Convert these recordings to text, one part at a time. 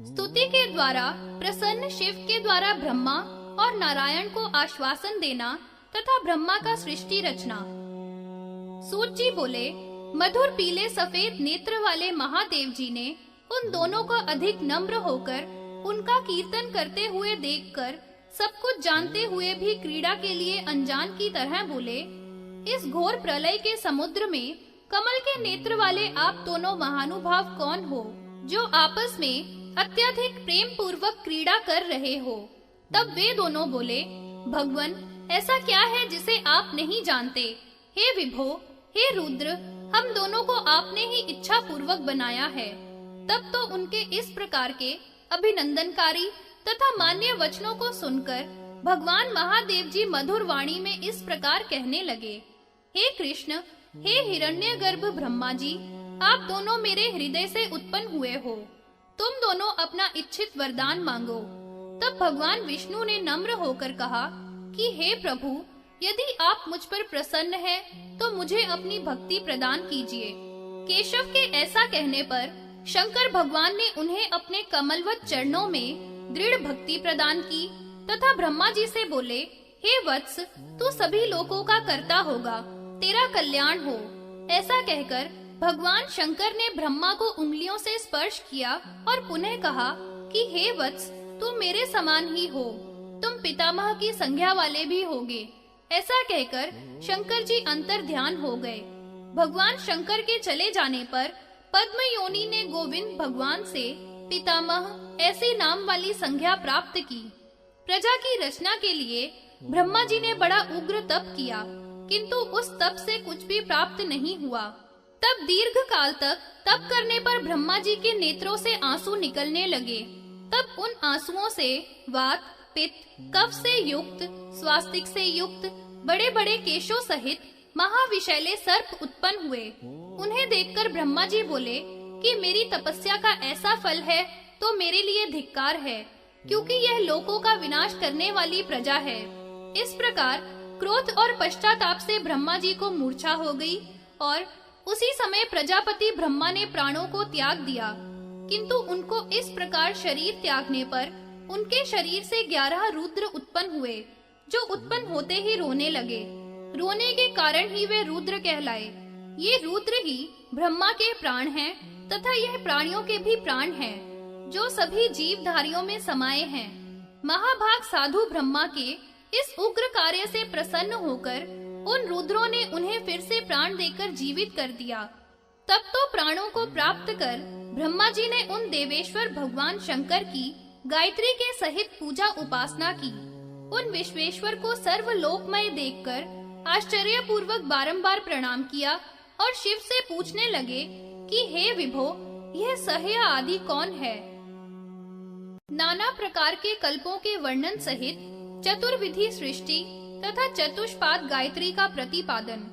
स्तुति के द्वारा प्रसन्न शिव के द्वारा ब्रह्मा और नारायण को आश्वासन देना तथा ब्रह्मा का सृष्टि रचना। सूत जी बोले, मधुर पीले सफेद नेत्र वाले महादेव जी ने उन दोनों को अधिक नम्र होकर उनका कीर्तन करते हुए देखकर सब कुछ जानते हुए भी क्रीड़ा के लिए अनजान की तरह बोले, इस घोर प्रलय के समुद्र में कमल के नेत्र वाले आप दोनों महानुभाव कौन हो जो आपस में अत्यधिक प्रेम पूर्वक क्रीड़ा कर रहे हो। तब वे दोनों बोले, भगवन ऐसा क्या है जिसे आप नहीं जानते। हे विभो, हे रुद्र, हम दोनों को आपने ही इच्छा पूर्वक बनाया है। तब तो उनके इस प्रकार के अभिनंदनकारी तथा मान्य वचनों को सुनकर भगवान महादेव जी मधुर वाणी में इस प्रकार कहने लगे, हे कृष्ण, हे हिरण्यगर्भ ब्रह्मा जी, आप दोनों मेरे हृदय से उत्पन्न हुए हो। तुम दोनों अपना इच्छित वरदान मांगो। तब भगवान विष्णु ने नम्र होकर कहा कि हे प्रभु, यदि आप मुझ पर प्रसन्न हैं, तो मुझे अपनी भक्ति प्रदान कीजिए। केशव के ऐसा कहने पर शंकर भगवान ने उन्हें अपने कमलवत चरणों में दृढ़ भक्ति प्रदान की तथा ब्रह्मा जी से बोले, हे वत्स, तू सभी लोकों का कर्ता होगा, तेरा कल्याण हो। ऐसा कहकर भगवान शंकर ने ब्रह्मा को उंगलियों से स्पर्श किया और पुनः कहा कि हे वत्स, तुम मेरे समान ही हो, तुम पितामह की संज्ञा वाले भी होगे। ऐसा कहकर शंकर जी अंतर ध्यान हो गए। भगवान शंकर के चले जाने पर पद्म योनि ने गोविंद भगवान से पितामह ऐसे नाम वाली संज्ञा प्राप्त की। प्रजा की रचना के लिए ब्रह्मा जी ने बड़ा उग्र तप किया, किंतु उस तप से कुछ भी प्राप्त नहीं हुआ। तब दीर्घ काल तक तप करने पर ब्रह्मा जी के नेत्रों से आंसू निकलने लगे। तब उन आंसुओं से वात, पित्त, कफ से युक्त, स्वास्तिक से युक्त बड़े बड़े केशों सहित महाविशैले सर्प उत्पन्न हुए। उन्हें देखकर ब्रह्मा जी बोले कि मेरी तपस्या का ऐसा फल है तो मेरे लिए धिक्कार है, क्योंकि यह लोकों का विनाश करने वाली प्रजा है। इस प्रकार क्रोध और पश्चाताप से ब्रह्मा जी को मूर्छा हो गई और उसी समय प्रजापति ब्रह्मा ने प्राणों को त्याग दिया। किंतु उनको इस प्रकार शरीर त्यागने पर उनके शरीर से 11 रुद्र उत्पन्न हुए, जो उत्पन्न होते ही रोने लगे। रोने के कारण ही वे रुद्र कहलाए। ये रुद्र ही ब्रह्मा के प्राण हैं तथा यह प्राणियों के भी प्राण हैं, जो सभी जीवधारियों में समाये हैं। महाभाग साधु ब्रह्मा के इस उग्र कार्य से प्रसन्न होकर उन रुद्रों ने उन्हें फिर से प्राण देकर जीवित कर दिया। तब तो प्राणों को प्राप्त कर ब्रह्मा जी ने उन देवेश्वर भगवान शंकर की गायत्री के सहित पूजा उपासना की। उन विश्वेश्वर को सर्वलोकमय देखकर आश्चर्य पूर्वक बारंबार प्रणाम किया और शिव से पूछने लगे कि हे विभो, यह सह्य आदि कौन है। नाना प्रकार के कल्पों के वर्णन सहित चतुर्विधि सृष्टि तथा चतुष्पाद गायत्री का प्रतिपादन।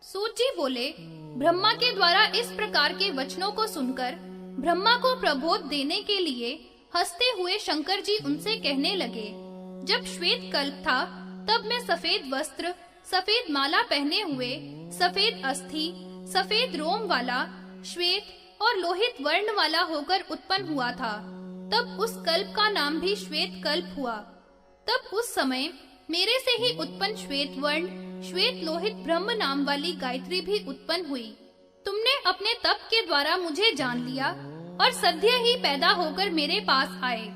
सूत जी बोले, ब्रह्मा के द्वारा इस प्रकार के वचनों को सुनकर ब्रह्मा को प्रबोध देने के लिए हंसते हुए शंकर जी उनसे कहने लगे, जब श्वेत कल्प था तब मैं सफेद वस्त्र, सफेद माला पहने हुए, सफेद अस्थि, सफेद रोम वाला, श्वेत और लोहित वर्ण वाला होकर उत्पन्न हुआ था। तब उस कल्प का नाम भी श्वेत कल्प हुआ। तब उस समय मेरे से ही उत्पन्न श्वेत वर्ण, श्वेत लोहित ब्रह्म नाम वाली गायत्री भी उत्पन्न हुई। तुमने अपने तप के द्वारा मुझे जान लिया और सद्य ही पैदा होकर मेरे पास आए।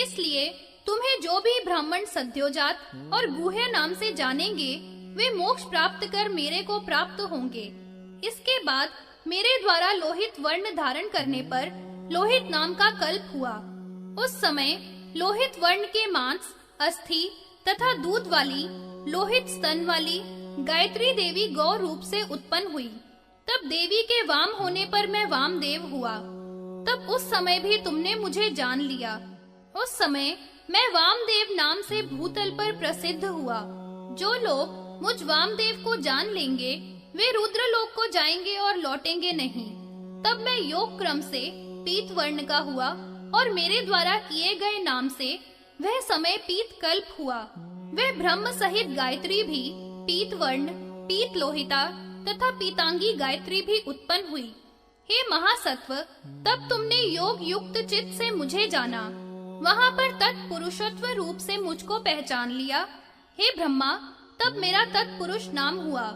इसलिए तुम्हें जो भी ब्राह्मण सद्योजात और गुह्य नाम से जानेंगे, वे मोक्ष प्राप्त कर मेरे को प्राप्त होंगे। इसके बाद मेरे द्वारा लोहित वर्ण धारण करने पर लोहित नाम का कल्प हुआ। उस समय लोहित वर्ण के मांस, अस्थि तथा दूध वाली, लोहित स्तन वाली गायत्री देवी गौ रूप से उत्पन्न हुई। तब देवी के वाम होने पर मैं वामदेव हुआ। तब उस समय भी तुमने मुझे जान लिया। उस समय मैं वामदेव नाम से भूतल पर प्रसिद्ध हुआ। जो लोग मुझ वामदेव को जान लेंगे, वे रुद्रलोक को जाएंगे और लौटेंगे नहीं। तब मैं योग क्रम से पीत वर्ण का हुआ और मेरे द्वारा किए गए नाम से वह समय पीत कल्प हुआ। वह ब्रह्म सहित गायत्री भी पीत वर्ण, पीत लोहिता तथा पीतांगी गायत्री भी उत्पन्न हुई। हे महासत्व, तब तुमने योग युक्त चित्त से मुझे जाना, वहां पर तत्पुरुषत्व रूप से मुझको पहचान लिया। हे ब्रह्मा, तब मेरा तत्पुरुष नाम हुआ,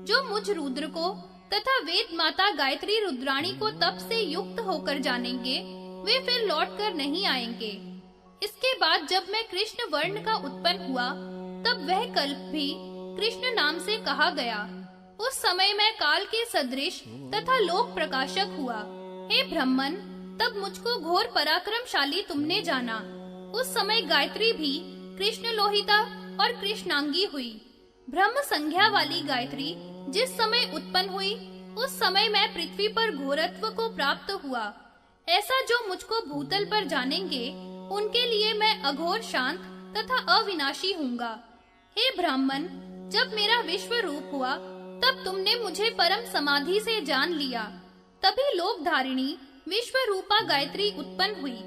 जो मुझ रुद्र को तथा वेद माता गायत्री रुद्राणी को तप से युक्त होकर जानेंगे, वे फिर लौट कर नहीं आएंगे। इसके बाद जब मैं कृष्ण वर्ण का उत्पन्न हुआ, तब वह कल्प भी कृष्ण नाम से कहा गया। उस समय मैं काल के सदृश तथा लोक प्रकाशक हुआ। हे ब्रह्मन, तब मुझको घोर पराक्रमशाली तुमने जाना। उस समय गायत्री भी कृष्ण लोहिता और कृष्णांगी हुई। ब्रह्म संज्ञा वाली गायत्री जिस समय उत्पन्न हुई, उस समय मैं पृथ्वी पर घोरत्व को प्राप्त हुआ। ऐसा जो मुझको भूतल पर जानेंगे, उनके लिए मैं अघोर शांत तथा अविनाशी हूँगा। हे ब्राह्मण, जब मेरा विश्व रूप हुआ, तब तुमने मुझे परम समाधि से जान लिया। तभी लोक धारिणी विश्व रूपा गायत्री उत्पन्न हुई।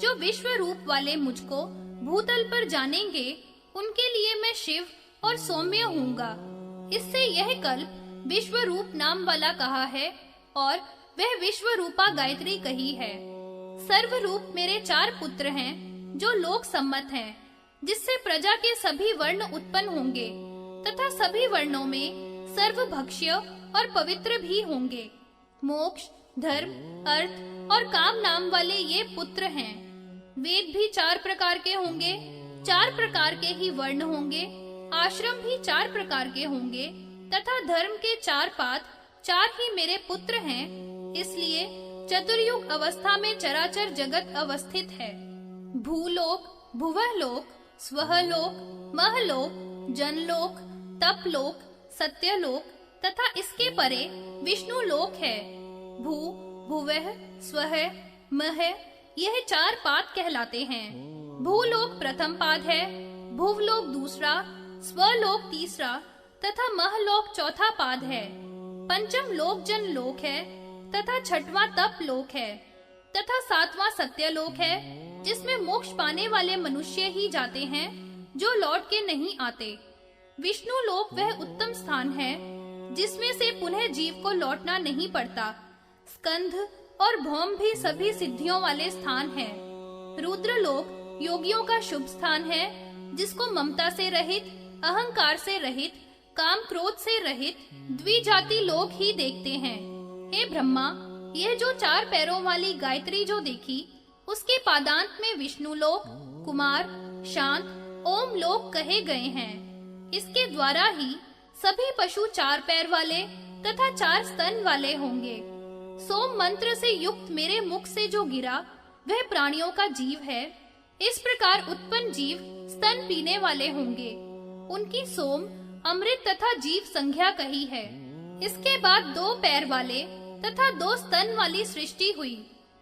जो विश्व रूप वाले मुझको भूतल पर जानेंगे, उनके लिए मैं शिव और सौम्य हूँगा। इससे यह कल्प विश्व रूप नाम वाला कहा है और वह विश्व रूपा गायत्री कही है। सर्व रूप मेरे 4 पुत्र हैं, जो लोक सम्मत हैं, जिससे प्रजा के सभी वर्ण उत्पन्न होंगे तथा सभी वर्णों में सर्वभक्ष्य और पवित्र भी होंगे। मोक्ष, धर्म, अर्थ और काम नाम वाले ये पुत्र हैं। वेद भी 4 प्रकार के होंगे, 4 प्रकार के ही वर्ण होंगे। आश्रम भी 4 प्रकार के होंगे तथा धर्म के 4 पाद 4 ही मेरे पुत्र हैं। इसलिए चतुर्युग अवस्था में चराचर जगत अवस्थित है। भूलोक, भुवलोक, स्वहलोक, महलोक, जनलोक, तपलोक, सत्यलोक तथा इसके परे विष्णु लोक है। भू, भुवः, स्वः, मह यह 4 पाद कहलाते हैं। भूलोक प्रथम पाद है, भुवलोक दूसरा, स्वलोक तीसरा तथा महलोक चौथा पाद है। पंचम लोक जन लोक है तथा 6वां तप लोक है तथा 7वां सत्यलोक है, जिसमें मोक्ष पाने वाले मनुष्य ही जाते हैं, जो लौट के नहीं आते। विष्णु लोक वह उत्तम स्थान है, जिसमें से पुनः जीव को लौटना नहीं पड़ता। स्कंध और भौम भी सभी सिद्धियों वाले स्थान है। रुद्र लोक योगियों का शुभ स्थान है, जिसको ममता से रहित, अहंकार से रहित, काम क्रोध से रहित द्विजाति लोग ही देखते हैं। हे ब्रह्मा, यह जो 4 पैरों वाली गायत्री जो देखी, उसके पादांत में विष्णु लोक, कुमार, शांत, ओम लोक कहे गए हैं। इसके द्वारा ही सभी पशु 4 पैर वाले तथा 4 स्तन वाले होंगे। सोम मंत्र से युक्त मेरे मुख से जो गिरा, वह प्राणियों का जीव है। इस प्रकार उत्पन्न जीव स्तन पीने वाले होंगे। उनकी सोम, अमृत तथा जीव संज्ञा कही है। इसके बाद 2 पैर वाले तथा 2 स्तन वाली सृष्टि हुई।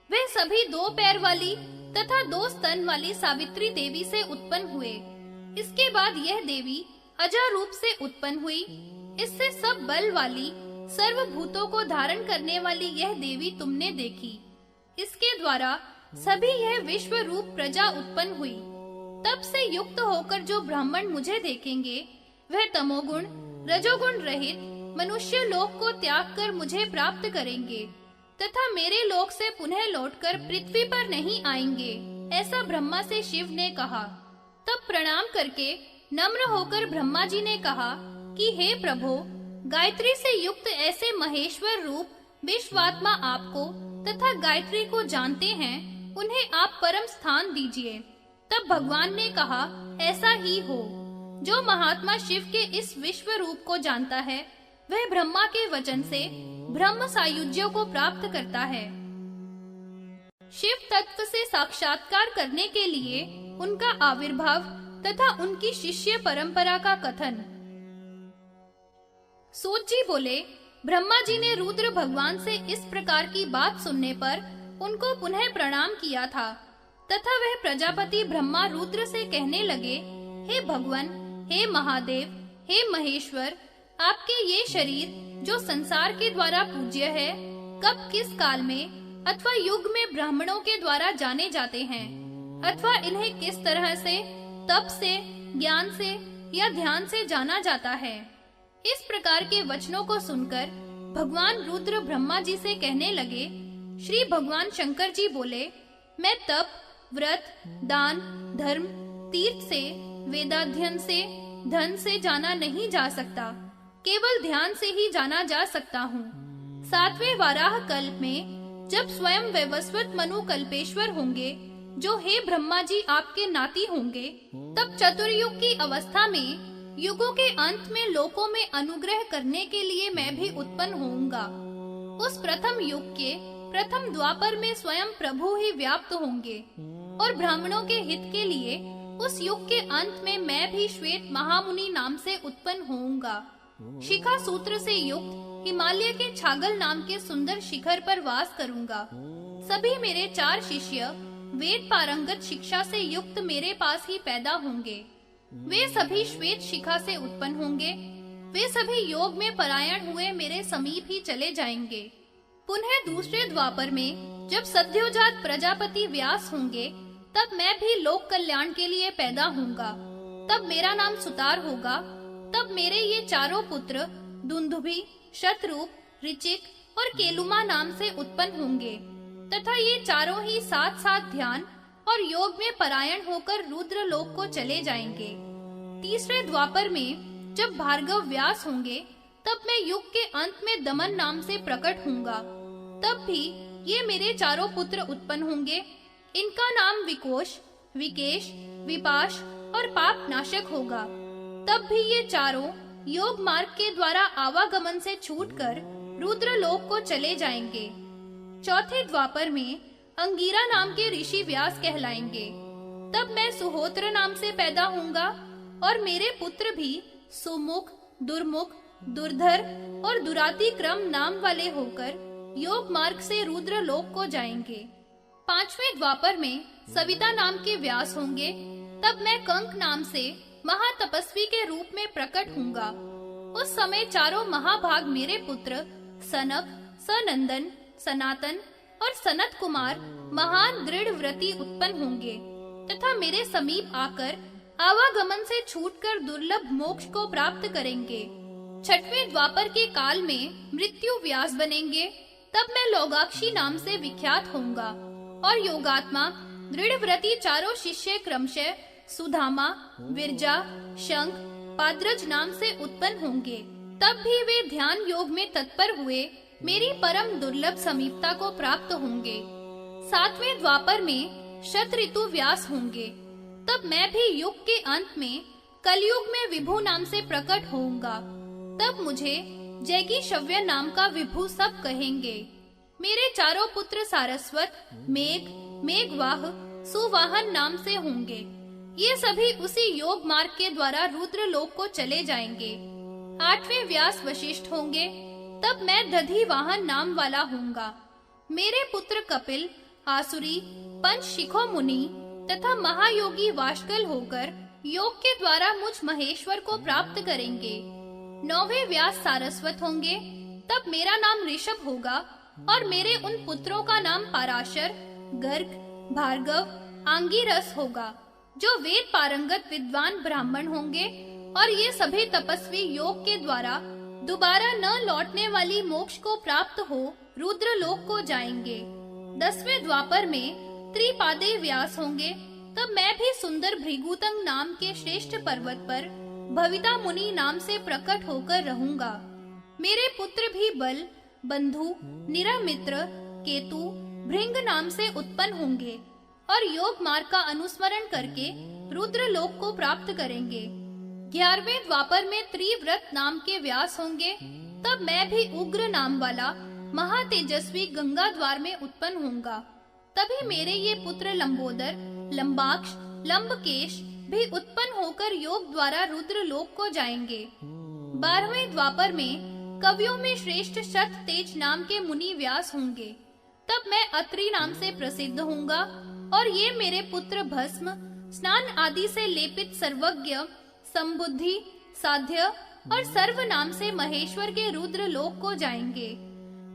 वे सभी 2 पैर वाली तथा 2 स्तन वाली सावित्री देवी से उत्पन्न हुए। इसके बाद यह देवी अजा रूप से उत्पन्न हुई। इससे सब बल वाली, सर्वभूतों को धारण करने वाली यह देवी तुमने देखी। इसके द्वारा सभी यह विश्व रूप प्रजा उत्पन्न हुई। तब से युक्त होकर जो ब्राह्मण मुझे देखेंगे, वह तमोगुण, रजोगुण रहित मनुष्य लोक को त्याग कर मुझे प्राप्त करेंगे तथा मेरे लोक से पुनः लौटकर पृथ्वी पर नहीं आएंगे। ऐसा ब्रह्मा से शिव ने कहा। तब प्रणाम करके नम्र होकर ब्रह्मा जी ने कहा कि हे प्रभो, गायत्री से युक्त ऐसे महेश्वर रूप विश्वात्मा आपको तथा गायत्री को जानते हैं, उन्हें आप परम स्थान दीजिए। तब भगवान ने कहा, ऐसा ही हो। जो महात्मा शिव के इस विश्व रूप को जानता है, वह ब्रह्मा के वचन से ब्रह्म सायुज्य को प्राप्त करता है। शिव तत्व से साक्षात्कार करने के लिए उनका आविर्भाव तथा उनकी शिष्य परंपरा का कथन। सूत जी बोले, ब्रह्मा जी ने रुद्र भगवान से इस प्रकार की बात सुनने पर उनको पुनः प्रणाम किया था तथा वह प्रजापति ब्रह्मा रुद्र से कहने लगे, हे भगवान, हे महादेव, हे महेश्वर, आपके ये शरीर जो संसार के द्वारा पूज्य है, कब किस काल में अथवा युग में ब्राह्मणों के द्वारा जाने जाते हैं अथवा इन्हें किस तरह से तप से, ज्ञान से या ध्यान से जाना जाता है। इस प्रकार के वचनों को सुनकर भगवान रुद्र ब्रह्मा जी से कहने लगे। श्री भगवान शंकर जी बोले, मैं तप, व्रत, दान, धर्म, तीर्थ से, वेदाध्ययन से, धन से जाना नहीं जा सकता, केवल ध्यान से ही जाना जा सकता हूँ। 7वें वाराह कल्प में जब स्वयं वैवस्वत मनु कल्पेश्वर होंगे, जो हे ब्रह्मा जी आपके नाती होंगे, तब चतुर्युग की अवस्था में युगों के अंत में लोकों में अनुग्रह करने के लिए मैं भी उत्पन्न होऊंगा। उस प्रथम युग के प्रथम द्वापर में स्वयं प्रभु ही व्याप्त होंगे और ब्राह्मणों के हित के लिए उस युग के अंत में मैं भी श्वेत महामुनि नाम से उत्पन्न होऊंगा। शिखा सूत्र से युक्त हिमालय के छागल नाम के सुंदर शिखर पर वास करूंगा। सभी मेरे 4 शिष्य वेद पारंगत शिक्षा से युक्त मेरे पास ही पैदा होंगे। वे सभी श्वेत शिखा से उत्पन्न होंगे। वे सभी योग में परायण हुए मेरे समीप ही चले जाएंगे। पुनः दूसरे द्वापर में जब सद्योजात प्रजापति व्यास होंगे, तब मैं भी लोक कल्याण के लिए पैदा होऊंगा। तब मेरा नाम सुतार होगा। तब मेरे ये 4 पुत्र दुंदुभि, शतरूप, ऋचिक और केलुमा नाम से उत्पन्न होंगे तथा ये चारों ही साथ साथ ध्यान और योग में परायण होकर रुद्र लोक को चले जाएंगे। तीसरे द्वापर में जब भार्गव व्यास होंगे, तब मैं युग के अंत में दमन नाम से प्रकट होऊंगा। तब भी ये मेरे 4 पुत्र उत्पन्न होंगे। इनका नाम विकोश, विकेश, विपाश और पाप नाशक होगा। तब भी ये चारों योग मार्ग के द्वारा आवागमन से छूटकर रुद्र लोक को चले जाएंगे। चौथे द्वापर में अंगीरा नाम के ऋषि व्यास कहलाएंगे। तब मैं सुहोत्र नाम से पैदा होऊंगा और मेरे पुत्र भी सुमुख, दुर्मुख, दुर्धर और दुरातिक्रम नाम वाले होकर योग मार्ग से रुद्र लोक को जाएंगे। 5वें द्वापर में सविता नाम के व्यास होंगे। तब मैं कंक नाम से महातपस्वी के रूप में प्रकट होऊंगा। उस समय चारों महाभाग मेरे पुत्र सनक, सनंदन, सनातन और सनत कुमार महान दृढ़ व्रती उत्पन्न होंगे तथा मेरे समीप आकर आवागमन से छूटकर दुर्लभ मोक्ष को प्राप्त करेंगे। 6वें द्वापर के काल में मृत्यु व्यास बनेंगे। तब मैं लोगाक्षी नाम से विख्यात होऊंगा और योगात्मा दृढ़ व्रती चारों शिष्य क्रमशः सुधामा, विरजा, शंख, पाद्रज नाम से उत्पन्न होंगे। तब भी वे ध्यान योग में तत्पर हुए मेरी परम दुर्लभ समीपता को प्राप्त होंगे। 7वें द्वापर में शत ऋतु व्यास होंगे। तब मैं भी युग के अंत में कलयुग में विभु नाम से प्रकट होऊंगा। तब मुझे जैगी शव्य नाम का विभु सब कहेंगे। मेरे 4 पुत्र सारस्वत, मेघ, मेघवाह, सुवाहन नाम से होंगे। ये सभी उसी योग मार्ग के द्वारा रुद्र लोक को चले जाएंगे। 8वें व्यास वशिष्ठ होंगे। तब मैं दधि वाहन नाम वाला होऊंगा। मेरे पुत्र कपिल, आसुरी, पंच शिखो मुनि तथा महायोगी वाष्कल होकर योग के द्वारा मुझ महेश्वर को प्राप्त करेंगे। 9वें व्यास सारस्वत होंगे। तब मेरा नाम ऋषभ होगा और मेरे उन पुत्रों का नाम पाराशर, गर्ग, भार्गव, आंगिरस होगा, जो वेद पारंगत विद्वान ब्राह्मण होंगे और ये सभी तपस्वी योग के द्वारा दोबारा न लौटने वाली मोक्ष को प्राप्त हो रुद्र लोक को जाएंगे। 10वें द्वापर में त्रिपादे व्यास होंगे। तब मैं भी सुंदर भृगुतंग नाम के श्रेष्ठ पर्वत पर भविता मुनि नाम से प्रकट होकर रहूंगा। मेरे पुत्र भी बल, बंधु, निरमित्र, केतु, भृंग नाम से उत्पन्न होंगे और योग मार्ग का अनुस्मरण करके रुद्र लोक को प्राप्त करेंगे। 11वें द्वापर में त्रिव्रत नाम के व्यास होंगे। तब मैं भी उग्र नाम वाला महातेजस्वी गंगा द्वार में उत्पन्न होऊंगा। तभी मेरे ये पुत्र लंबोदर, लंबाक्ष, लंबकेश भी उत्पन्न होकर योग द्वारा रुद्र लोक को जाएंगे। 12वें द्वापर में कवियों में श्रेष्ठ शत तेज नाम के मुनि व्यास होंगे। तब मैं अत्रि नाम से प्रसिद्ध होऊंगा और ये मेरे पुत्र भस्म, स्नान आदि से लेपित सर्वज्ञ, संबुद्धि, साध्य और सर्व नाम से महेश्वर के रुद्र लोक को जाएंगे।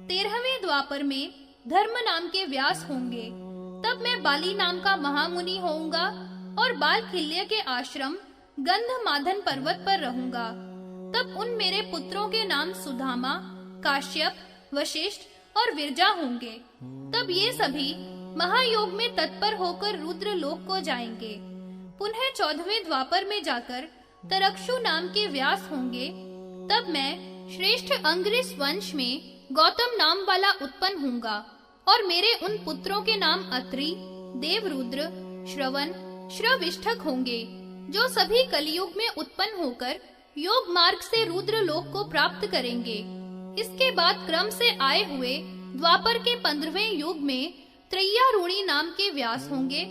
13वें द्वापर में धर्म नाम के व्यास होंगे। तब मैं बाली नाम का महामुनि होऊंगा और बालखिल्य के आश्रम गंधमादन पर्वत पर रहूंगा। तब उन मेरे पुत्रों के नाम सुधामा, काश्यप, वशिष्ठ और विरजा होंगे। तब ये सभी महायोग में तत्पर होकर रुद्र लोक को जाएंगे। पुनः 14वें द्वापर में जाकर तरक्षु नाम के व्यास होंगे। तब मैं श्रेष्ठ अंग्रिस वंश में गौतम नाम वाला उत्पन्न होऊंगा और मेरे उन पुत्रों के नाम अत्रि, देवरुद्र, श्रवण, श्रविष्ठक होंगे, जो सभी कलयुग में उत्पन्न होकर योग मार्ग से रुद्र लोक को प्राप्त करेंगे। इसके बाद क्रम से आए हुए द्वापर के 15वें युग में त्रय्यारूणी नाम के व्यास होंगे।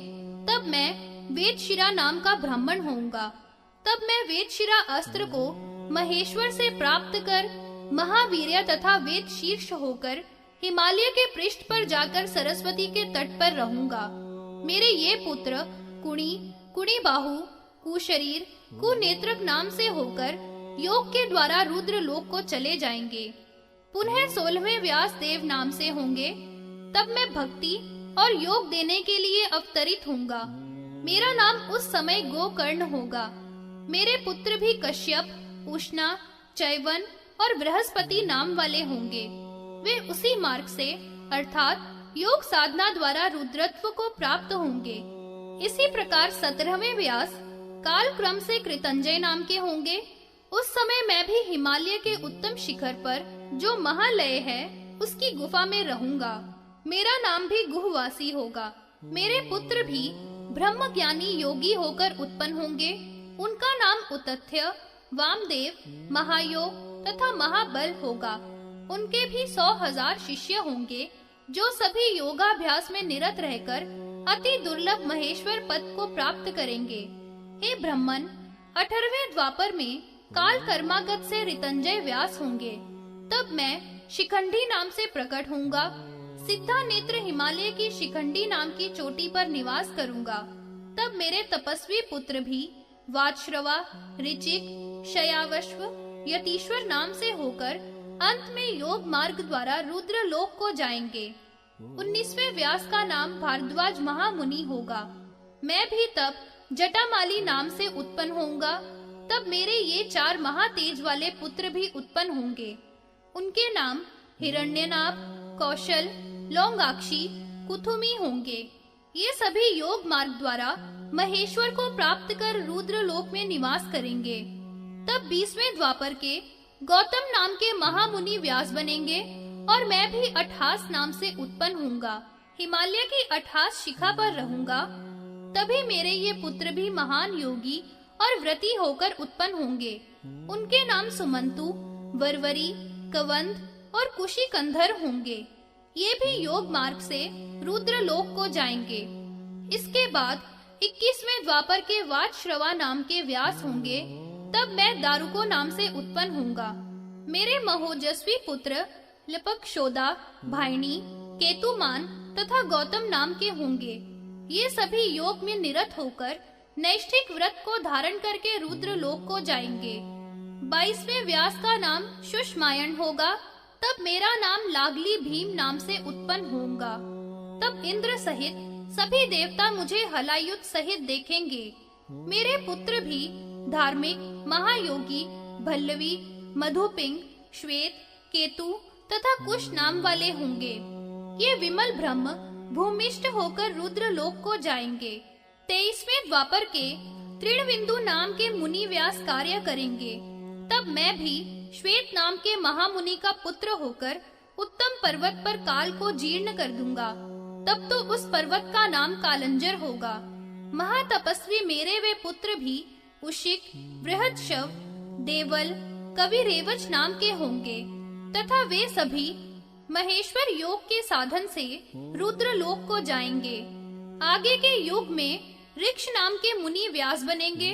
तब मैं वेदशिरा नाम का ब्राह्मण होऊंगा। तब मैं वेदशिरा अस्त्र को महेश्वर से प्राप्त कर महावीर्य तथा वेद शीर्ष होकर हिमालय के पृष्ठ पर जाकर सरस्वती के तट पर रहूंगा। मेरे ये पुत्र कुणी, कुणीबाहु, कुशरीर, कुनेत्रक नाम से होकर योग के द्वारा रुद्र लोक को चले जाएंगे। पुनः 16वें व्यास देव नाम से होंगे। तब मैं भक्ति और योग देने के लिए अवतरित होऊंगा। मेरा नाम उस समय गोकर्ण होगा। मेरे पुत्र भी कश्यप, उष्णा, चैवन और बृहस्पति नाम वाले होंगे। वे उसी मार्ग से अर्थात योग साधना द्वारा रुद्रत्व को प्राप्त होंगे। इसी प्रकार 17वें व्यास काल क्रम से कृतंजय नाम के होंगे। उस समय मैं भी हिमालय के उत्तम शिखर पर जो महालय है उसकी गुफा में रहूंगा। मेरा नाम भी गुहवासी होगा। मेरे पुत्र भी ब्रह्म ज्ञानी योगी होकर उत्पन्न होंगे। उनका नाम उतथ्य, वामदेव, महायोग तथा महाबल होगा। उनके भी 100,000 शिष्य होंगे, जो सभी योगाभ्यास में निरत रहकर अति दुर्लभ महेश्वर पद को प्राप्त करेंगे। हे ब्रह्मन, 18वें द्वापर में काल कर्मागत से रितंजय व्यास होंगे। तब मैं शिखंडी नाम से प्रकट होऊंगा। सिद्धा नेत्र हिमालय की शिखंडी नाम की चोटी पर निवास करूंगा। तब मेरे तपस्वी पुत्र भी वाजश्रवा, ऋचिक, शयावश्व, यतीश्वर नाम से होकर अंत में योग मार्ग द्वारा रुद्र लोक को जाएंगे। 19वें व्यास का नाम भारद्वाज महामुनि होगा। मैं भी तब जटामाली नाम से उत्पन्न होऊंगा। तब मेरे ये 4 महातेज वाले पुत्र भी उत्पन्न होंगे। उनके नाम हिरण्यनाभ, कौशल, लौंगाक्षी, कुथुमी होंगे। ये सभी योग मार्ग द्वारा महेश्वर को प्राप्त कर रुद्र लोक में निवास करेंगे। तब 20वें द्वापर के गौतम नाम के महामुनि व्यास बनेंगे और मैं भी अठास नाम से उत्पन्न होऊंगा। हिमालय की अठास शिखा पर रहूंगा। तभी मेरे ये पुत्र भी महान योगी और व्रती होकर उत्पन्न होंगे। उनके नाम सुमंतु, वरवरी, कवंद और कुशिकंधर होंगे। ये भी योग मार्ग से रुद्र लोक को जाएंगे। इसके बाद 21वें द्वापर के वाजश्रवा नाम के व्यास होंगे। तब मैं दारुको नाम से उत्पन्न होऊंगा। मेरे महोजस्वी पुत्र लिपक्षोदा, भाइणी, केतुमान तथा गौतम नाम के होंगे। ये सभी योग में निरत होकर नैष्ठिक व्रत को धारण करके रुद्र लोक को जाएंगे। 22वें व्यास का नाम शुष्मायन होगा। तब मेरा नाम लागली भीम नाम से उत्पन्न होऊंगा। तब इंद्र सहित सभी देवता मुझे हलायुध सहित देखेंगे। मेरे पुत्र भी धार्मिक, महायोगी, भल्लवी, मधुपिंग, श्वेत, केतु तथा कुश नाम वाले होंगे। ये विमल ब्रह्म भूमिष्ठ होकर रुद्र लोक को जाएंगे। 23वें द्वापर के तृणविंदु नाम के मुनि व्यास कार्य करेंगे। तब मैं भी श्वेत नाम के महामुनि का पुत्र होकर उत्तम पर्वत पर काल को जीर्ण कर दूंगा। तब तो उस पर्वत का नाम कालंजर होगा। महातपस्वी मेरे वे पुत्र भी उशिक, बृहदशव, देवल, कविरेवच नाम के होंगे तथा वे सभी महेश्वर योग के साधन से रुद्र लोक को जाएंगे। आगे के युग में ऋक्ष नाम के मुनि व्यास बनेंगे।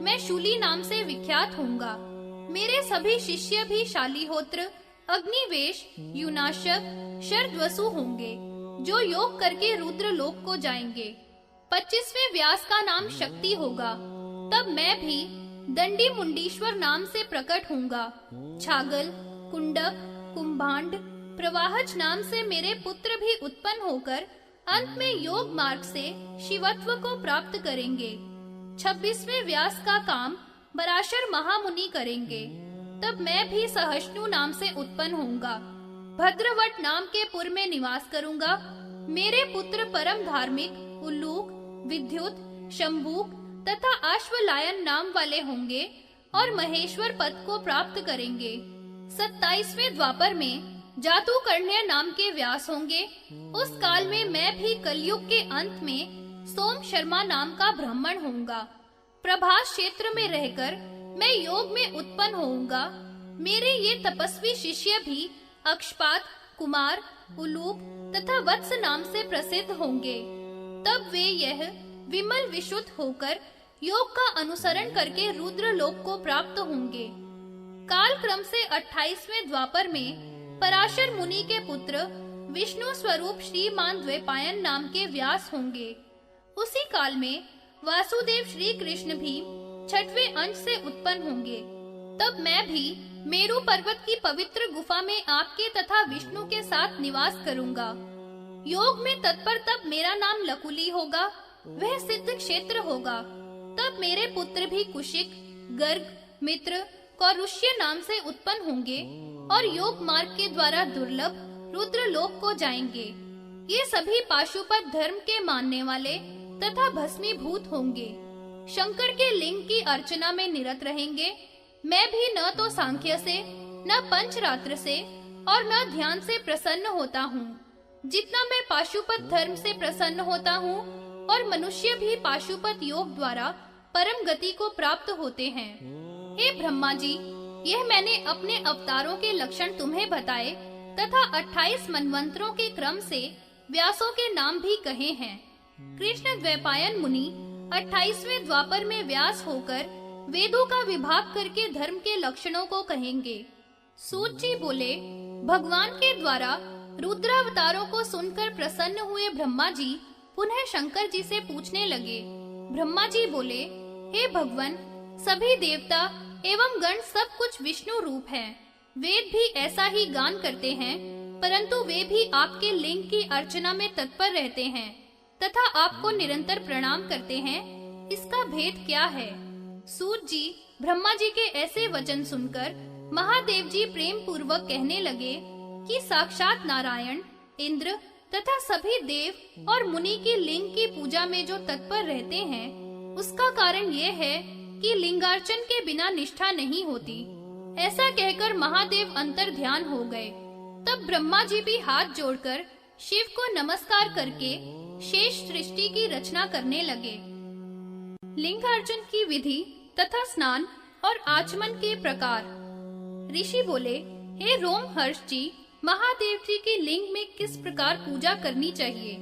मैं शूली नाम से विख्यात होऊंगा। मेरे सभी शिष्य भी शालिहोत्र, अग्निवेश, युनाशक, शरद्वसु होंगे, जो योग करके रुद्र लोक को जाएंगे। 25वें व्यास का नाम शक्ति होगा। तब मैं भी दंडी मुंडीश्वर नाम से प्रकट होऊंगा। छागल, कुंडक, कुंभांड, प्रवाहज नाम से मेरे पुत्र भी उत्पन्न होकर अंत में योग मार्ग से शिवत्व को प्राप्त करेंगे। 26वें व्यास का काम पराशर महामुनि करेंगे। तब मैं भी सहिष्णु नाम से उत्पन्न होऊंगा। भद्रवट नाम के पुर में निवास करूंगा। मेरे पुत्र परम धार्मिक, उल्लूक, विद्युत, शंभूक तथा अश्वलायन नाम वाले होंगे और महेश्वर पद को प्राप्त करेंगे। 27वें द्वापर में जातुकर्ण्य नाम के व्यास होंगे। उस काल में मैं भी कलयुग के अंत में सोम शर्मा नाम का ब्राह्मण होऊंगा। प्रभास क्षेत्र में रहकर मैं योग में उत्पन्न होऊंगा। मेरे ये तपस्वी शिष्य भी अक्षपात, कुमार, उलूक तथा वत्स नाम से प्रसिद्ध होंगे। तब वे यह विमल विशुद्ध होकर योग का अनुसरण करके रुद्र लोक को प्राप्त होंगे। काल क्रम से 28वें द्वापर में पराशर मुनि के पुत्र विष्णु स्वरूप श्रीमान द्वैपायन नाम के व्यास होंगे। उसी काल में वासुदेव श्री कृष्ण भी 6वें अंश से उत्पन्न होंगे। तब मैं भी मेरु पर्वत की पवित्र गुफा में आपके तथा विष्णु के साथ निवास करूंगा। योग में तत्पर तब मेरा नाम लकुली होगा, वह सिद्ध क्षेत्र होगा। तब मेरे पुत्र भी कुशिक, गर्ग, मित्र, कौरुष्य नाम से उत्पन्न होंगे और योग मार्ग के द्वारा दुर्लभ रुद्र लोक को जाएंगे। ये सभी पाशुपत धर्म के मानने वाले तथा भस्मीभूत होंगे। शंकर के लिंग की अर्चना में निरत रहेंगे। मैं भी न तो सांख्य से, न पंचरात्र से और न ध्यान से प्रसन्न होता हूँ। जितना मैं पाशुपत धर्म से प्रसन्न होता हूँ और मनुष्य भी पाशुपत योग द्वारा परम गति को प्राप्त होते हैं। हे ब्रह्मा जी, यह मैंने अपने अवतारों के लक्षण तुम्हें बताए तथा 28 मनवंतरों के क्रम से व्यासों के नाम भी कहे हैं। कृष्ण द्वैपायन मुनि 28वें द्वापर में व्यास होकर वेदों का विभाग करके धर्म के लक्षणों को कहेंगे। सूत जी बोले, भगवान के द्वारा रुद्रावतारों को सुनकर प्रसन्न हुए ब्रह्मा जी पुनः शंकर जी से पूछने लगे। ब्रह्मा जी बोले, हे भगवान, सभी देवता एवं गण सब कुछ विष्णु रूप हैं। वेद भी ऐसा ही गान करते हैं, परंतु वे भी आपके लिंग की अर्चना में तत्पर रहते हैं तथा आपको निरंतर प्रणाम करते हैं। इसका भेद क्या है? सूत जी ब्रह्मा जी के ऐसे वचन सुनकर महादेव जी प्रेम पूर्वक कहने लगे कि साक्षात नारायण, इंद्र तथा सभी देव और मुनि की लिंग की पूजा में जो तत्पर रहते हैं, उसका कारण ये है कि लिंगार्चन के बिना निष्ठा नहीं होती। ऐसा कहकर महादेव अंतर ध्यान हो गए। तब ब्रह्मा जी भी हाथ जोड़कर शिव को नमस्कार करके शेष सृष्टि की रचना करने लगे। लिंगार्चन की विधि तथा स्नान और आचमन के प्रकार। ऋषि बोले, हे रोमहर्ष जी, महादेव जी की लिंग में किस प्रकार पूजा करनी चाहिए,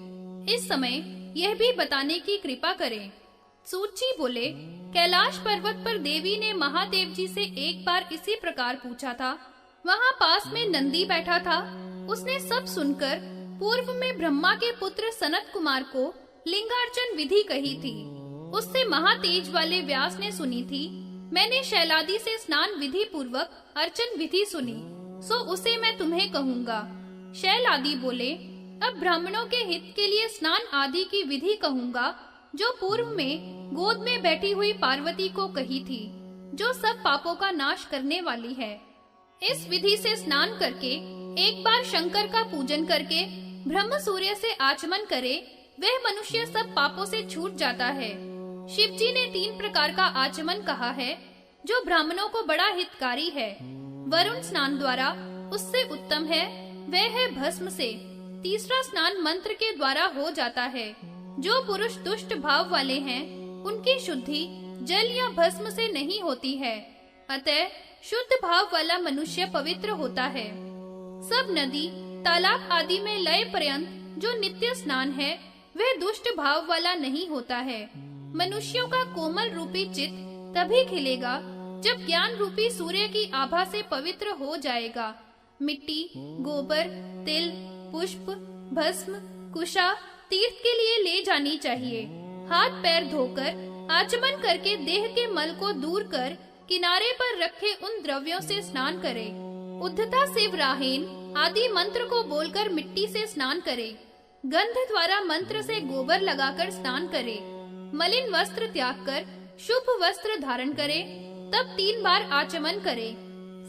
इस समय यह भी बताने की कृपा करें। सूत जी बोले, कैलाश पर्वत पर देवी ने महादेव जी से एक बार इसी प्रकार पूछा था। वहाँ पास में नंदी बैठा था। उसने सब सुनकर पूर्व में ब्रह्मा के पुत्र सनत कुमार को लिंगार्चन विधि कही थी। उससे महातेज वाले व्यास ने सुनी थी। मैंने शैलादि से स्नान विधि पूर्वक अर्चन विधि सुनी, सो उसे मैं तुम्हें कहूँगा। शैलादि बोले, अब ब्राह्मणों के हित के लिए स्नान आदि की विधि कहूँगा, जो पूर्व में गोद में बैठी हुई पार्वती को कही थी, जो सब पापों का नाश करने वाली है। इस विधि से स्नान करके एक बार शंकर का पूजन करके ब्रह्म सूर्य से आचमन करे, वह मनुष्य सब पापों से छूट जाता है। शिव जी ने 3 प्रकार का आचमन कहा है, जो ब्राह्मणों को बड़ा हितकारी है। वरुण स्नान द्वारा उससे उत्तम है, वह है भस्म से। तीसरा स्नान मंत्र के द्वारा हो जाता है। जो पुरुष दुष्ट भाव वाले हैं, उनकी शुद्धि जल या भस्म से नहीं होती है। अतः शुद्ध भाव वाला मनुष्य पवित्र होता है। सब नदी, तालाब आदि में लय पर्यंत जो नित्य स्नान है, वह दुष्ट भाव वाला नहीं होता है। मनुष्यों का कोमल रूपी चित्त तभी खिलेगा जब ज्ञान रूपी सूर्य की आभा से पवित्र हो जाएगा। मिट्टी, गोबर, तिल, पुष्प, भस्म, कुशा तीर्थ के लिए ले जानी चाहिए। हाथ पैर धोकर आचमन करके देह के मल को दूर कर किनारे पर रखे उन द्रव्यों से स्नान करे। उद्धता शिवराहेन आदि मंत्र को बोलकर मिट्टी से स्नान करे। गंध द्वारा मंत्र से गोबर लगाकर स्नान करे। मलिन वस्त्र त्याग कर शुभ वस्त्र धारण करे। तब 3 बार आचमन करे।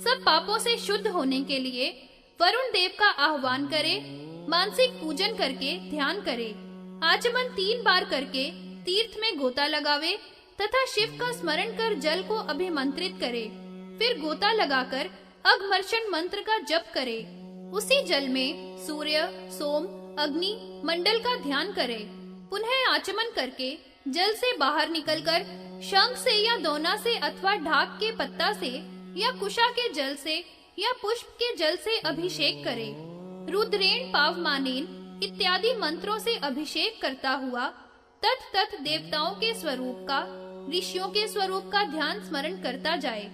सब पापों से शुद्ध होने के लिए वरुण देव का आह्वान करे, मानसिक पूजन करके ध्यान करे, आचमन 3 बार करके तीर्थ में गोता लगावे तथा शिव का स्मरण कर जल को अभिमंत्रित करे। फिर गोता लगाकर अघमर्षण मंत्र का जप करे। उसी जल में सूर्य, सोम, अग्नि मंडल का ध्यान करे। पुनः आचमन करके जल से बाहर निकलकर शंख से या दोना से अथवा ढाक के पत्ता से या कुशा के जल से या पुष्प के जल से अभिषेक करे। रुद्रेण पावमानेन इत्यादि मंत्रों से अभिषेक करता हुआ तत् देवताओं के स्वरूप का, ऋषियों के स्वरूप का ध्यान स्मरण करता जाए।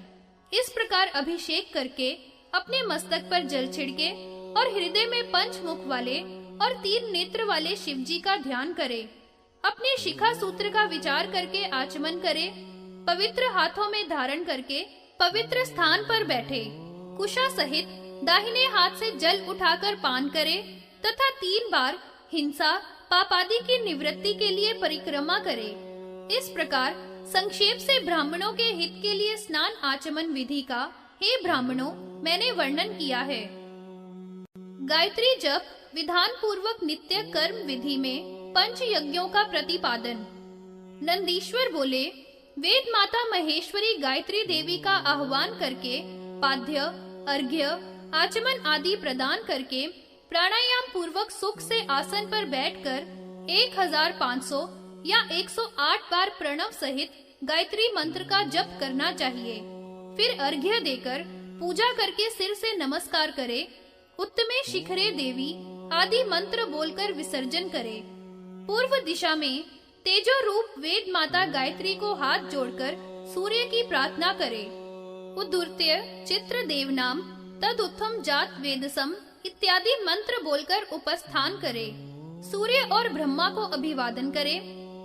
इस प्रकार अभिषेक करके अपने मस्तक पर जल छिड़के और हृदय में 5 मुख वाले और 3 नेत्र वाले शिव जी का ध्यान करे। अपने शिखा सूत्र का विचार करके आचमन करे। पवित्र हाथों में धारण करके पवित्र स्थान पर बैठे। कुशा सहित दाहिने हाथ से जल उठाकर पान करे तथा 3 बार हिंसा पापादि की निवृत्ति के लिए परिक्रमा करे। इस प्रकार संक्षेप से ब्राह्मणों के हित के लिए स्नान आचमन विधि का, हे ब्राह्मणों, मैंने वर्णन किया है। गायत्री जप विधान पूर्वक नित्य कर्म विधि में 5 यज्ञों का प्रतिपादन। नंदीश्वर बोले, वेद माता महेश्वरी गायत्री देवी का आह्वान करके पाद्य, अर्घ्य, आचमन आदि प्रदान करके प्राणायाम पूर्वक सुख से आसन पर बैठकर 1500 या 108 बार प्रणव सहित गायत्री मंत्र का जप करना चाहिए। फिर अर्घ्य देकर पूजा करके सिर से नमस्कार करे। उत्तमे शिखरे देवी आदि मंत्र बोलकर विसर्जन करे। पूर्व दिशा में तेजो रूप वेद माता गायत्री को हाथ जोड़कर सूर्य की प्रार्थना करे। उद्धृत्य चित्र देवनाम तद उत्थम जात वेदसम इत्यादि मंत्र बोलकर उपस्थान करे। सूर्य और ब्रह्मा को अभिवादन करे।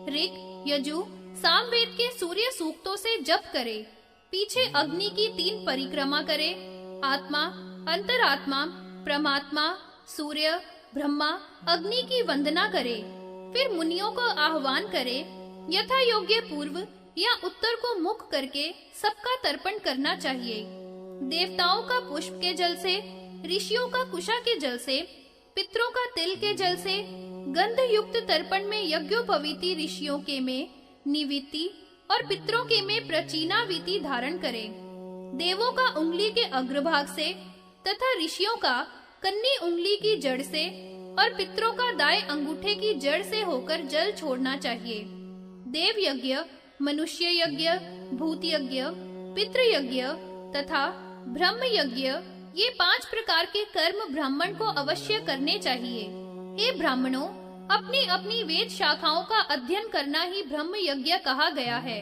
ऋक, यजु, सामवेद के सूर्य सूक्तों से जप करे। पीछे अग्नि की 3 परिक्रमा करे। आत्मा, अंतरात्मा, परमात्मा, सूर्य, ब्रह्मा, अग्नि की वंदना करे। फिर मुनियों को आह्वान करे। यथा योग्य पूर्व या उत्तर को मुख करके सबका तर्पण करना चाहिए। देवताओं का पुष्प के जल से, ऋषियों का कुशा के जल से, पितरों का तिल के जल से, गंध युक्त तर्पण में यज्ञोपवीति ऋषियों के में निविति और पितरों के में प्रचीनावीति धारण करें। देवों का उंगली के अग्रभाग से तथा ऋषियों का कन्नी उंगली की जड़ से और पितरों का दाएं अंगूठे की जड़ से होकर जल छोड़ना चाहिए। देव यज्ञ, मनुष्य यज्ञ, भूत यज्ञ, पितृ यज्ञ तथा ब्रह्म यज्ञ, ये 5 प्रकार के कर्म ब्राह्मण को अवश्य करने चाहिए। हे ब्राह्मणों, अपनी अपनी वेद शाखाओं का अध्ययन करना ही ब्रह्म यज्ञ कहा गया है।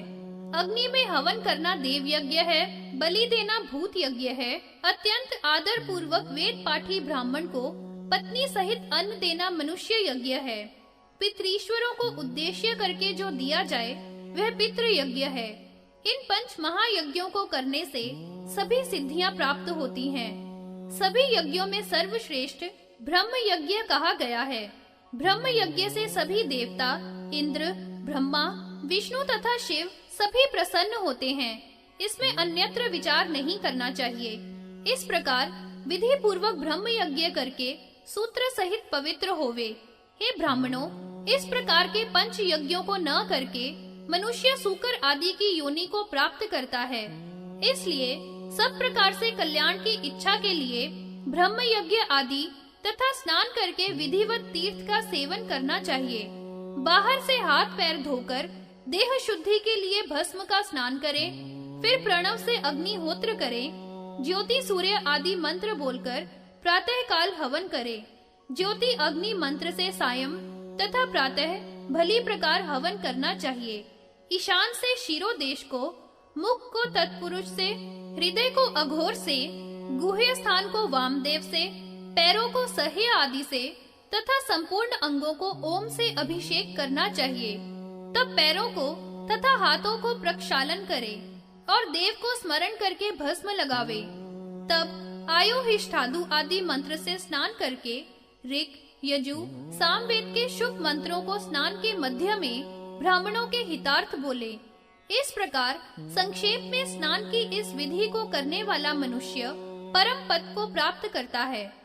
अग्नि में हवन करना देव यज्ञ है, बलि देना भूत यज्ञ है, अत्यंत आदर पूर्वक वेद पाठी ब्राह्मण को पत्नी सहित अन्न देना मनुष्य यज्ञ है। पितृश्वरों को उद्देश्य करके जो दिया जाए वह पितृ यज्ञ है। इन 5 महायज्ञों को करने से सभी सिद्धियां प्राप्त होती हैं। सभी यज्ञों में सर्वश्रेष्ठ ब्रह्म यज्ञ कहा गया है। ब्रह्म यज्ञ से सभी देवता, इंद्र, ब्रह्मा, विष्णु तथा शिव सभी प्रसन्न होते हैं। इसमें अन्यत्र विचार नहीं करना चाहिए। इस प्रकार विधि पूर्वक ब्रह्म यज्ञ करके सूत्र सहित पवित्र होवे। हे ब्राह्मणों, इस प्रकार के 5 यज्ञों को न करके मनुष्य सूकर आदि की योनि को प्राप्त करता है। इसलिए सब प्रकार से कल्याण की इच्छा के लिए ब्रह्म यज्ञ आदि तथा स्नान करके विधिवत तीर्थ का सेवन करना चाहिए। बाहर से हाथ पैर धोकर देह शुद्धि के लिए भस्म का स्नान करें। फिर प्रणव से अग्निहोत्र करें। ज्योति सूर्य आदि मंत्र बोलकर प्रातः काल हवन करें। ज्योति अग्नि मंत्र से सायं तथा प्रातः भली प्रकार हवन करना चाहिए। ईशान से शिरोदेश को, मुख को तत्पुरुष से, हृदय को अघोर से, गुह्य स्थान को वामदेव से, पैरों को सह्य आदि से तथा संपूर्ण अंगों को ओम से अभिषेक करना चाहिए। तब पैरों को तथा हाथों को प्रक्षालन करे और देव को स्मरण करके भस्म लगावे। तब आयुहिष्ठादु आदि मंत्र से स्नान करके ऋक, यजु, सामवेद के शुभ मंत्रों को स्नान के मध्य में ब्राह्मणों के हितार्थ बोले। इस प्रकार संक्षेप में स्नान की इस विधि को करने वाला मनुष्य परम पद को प्राप्त करता है।